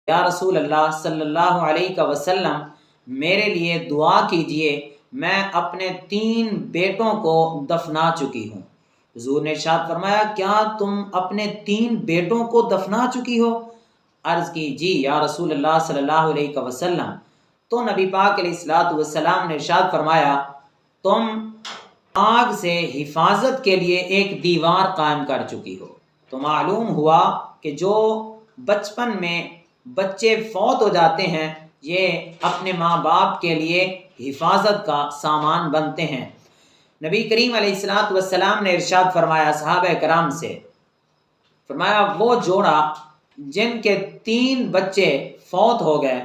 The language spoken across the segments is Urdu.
یا رسول اللہ صلی اللہ علیہ وسلم میرے لیے دعا کیجئے، میں اپنے 3 بیٹوں کو دفنا چکی ہوں۔ حضور نے ارشاد فرمایا کیا تم اپنے 3 بیٹوں کو دفنا چکی ہو؟ عرض کی جی یا رسول اللہ صلی اللہ علیہ وسلم۔ تو نبی پاک علیہ الصلوۃ والسلام نے ارشاد فرمایا تم آگ سے حفاظت کے لیے ایک دیوار قائم کر چکی ہو۔ تو معلوم ہوا کہ جو بچپن میں بچے فوت ہو جاتے ہیں یہ اپنے ماں باپ کے لیے حفاظت کا سامان بنتے ہیں۔ نبی کریم علیہ الصلوۃ والسلام نے ارشاد فرمایا صحابہ کرام سے، فرمایا وہ جوڑا جن کے 3 بچے فوت ہو گئے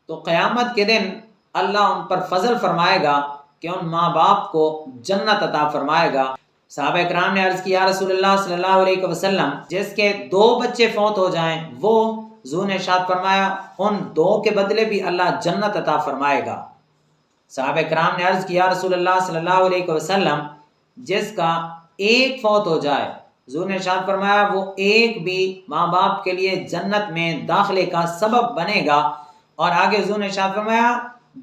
تو قیامت کے دن اللہ ان پر فضل فرمائے گا کہ ان ماں باپ کو جنت عطا فرمائے گا۔ صحابہ کرام نے عرض کیا رسول اللہ صلی اللہ علیہ وسلم جس کے 2 بچے فوت ہو جائیں وہ، حضور نے ارشاد فرمایا ان 2 کے بدلے بھی اللہ جنت عطا فرمائے گا۔ صحابہ کرام نے عرض کیا رسول اللہ صلی اللہ علیہ وسلم جس کا 1 فوت ہو جائے، حضور نے ارشاد فرمایا وہ 1 بھی ماں باپ کے لیے جنت میں داخلے کا سبب بنے گا۔ اور آگے حضور نے ارشاد فرمایا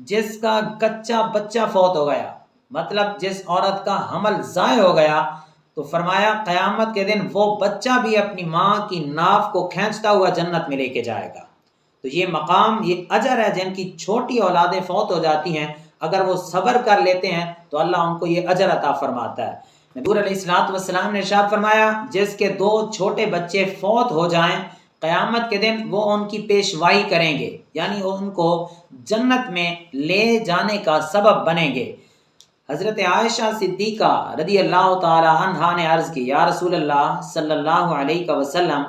جس کا کچا بچہ فوت ہو گیا، مطلب جس عورت کا حمل ضائع ہو گیا، تو فرمایا قیامت کے دن وہ بچہ بھی اپنی ماں کی ناف کو کھینچتا ہوا جنت میں لے کے جائے گا۔ تو یہ مقام، یہ اجر ہے جن کی چھوٹی اولادیں فوت ہو جاتی ہیں، اگر وہ صبر کر لیتے ہیں تو اللہ ان کو یہ اجر عطا فرماتا ہے۔ نبی علیہ الصلوۃ والسلام نے ارشاد فرمایا جس کے 2 چھوٹے بچے فوت ہو جائیں قیامت کے دن وہ ان کی پیشوائی کریں گے، یعنی ان کو جنت میں لے جانے کا سبب بنیں گے۔ حضرت عائشہ صدیقہ رضی اللہ تعالی عنہا نے عرض کی یا رسول اللہ صلی اللہ علیہ وسلم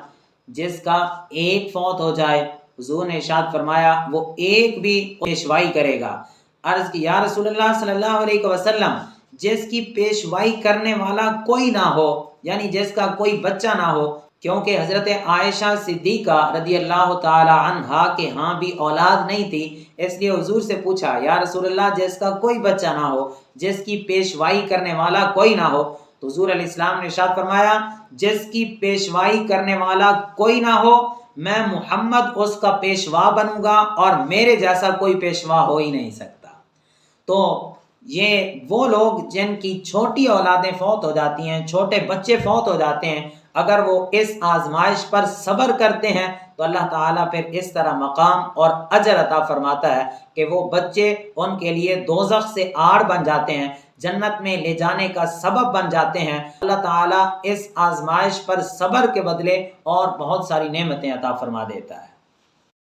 جس کا 1 فوت ہو جائے، حضور نے ارشاد فرمایا وہ 1 بھی پیشوائی کرے گا۔ عرض کی یا رسول اللہ صلی اللہ علیہ وسلم جس کی پیشوائی کرنے والا کوئی نہ ہو، یعنی جس کا کوئی بچہ نہ ہو، کیونکہ حضرت عائشہ صدیقہ رضی اللہ تعالی عنہا کے ہاں بھی اولاد نہیں تھی، اس لیے حضور سے پوچھا یا رسول اللہ جس کا کوئی بچہ نہ ہو، جس کی پیشوائی کرنے والا کوئی نہ ہو، تو حضور علیہ السلام نے ارشاد فرمایا جس کی پیشوائی کرنے والا کوئی نہ ہو میں محمد اس کا پیشوا بنوں گا اور میرے جیسا کوئی پیشوا ہو ہی نہیں سکتا۔ تو یہ وہ لوگ جن کی چھوٹی اولادیں فوت ہو جاتی ہیں، چھوٹے بچے فوت ہو جاتے ہیں، اگر وہ اس آزمائش پر صبر کرتے ہیں تو اللہ تعالیٰ پھر اس طرح مقام اور اجر عطا فرماتا ہے کہ وہ بچے ان کے لیے دوزخ سے آڑ بن جاتے ہیں، جنت میں لے جانے کا سبب بن جاتے ہیں۔ اللہ تعالیٰ اس آزمائش پر صبر کے بدلے اور بہت ساری نعمتیں عطا فرما دیتا ہے۔